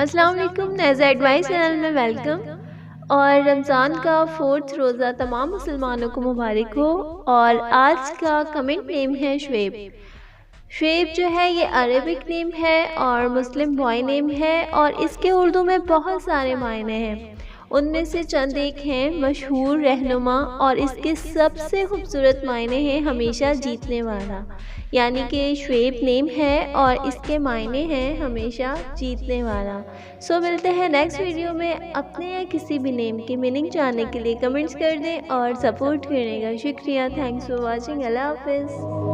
अस्सलाम वालेकुम, Neza advice channel में वेलकम। और रमज़ान का 4th रोज़ा तमाम मुसलमानों को मुबारक हो। और आज का कमेंट नेम है शुएब। शुएब जो है ये अरेबिक नेम है और मुस्लिम बॉय नेम है और इसके उर्दू में बहुत सारे मायने हैं। उनमें से चंद एक हैं मशहूर, रहनुमा, और इसके सबसे खूबसूरत मायने हैं हमेशा जीतने वाला। यानी कि शुएब नेम है और इसके मायने हैं हमेशा जीतने वाला। सो मिलते हैं नेक्स्ट वीडियो में। अपने या किसी भी नेम की मीनिंग जानने के लिए कमेंट्स कर दें और सपोर्ट करने का शुक्रिया। Thanks for watching. अल्लाह हाफिज़।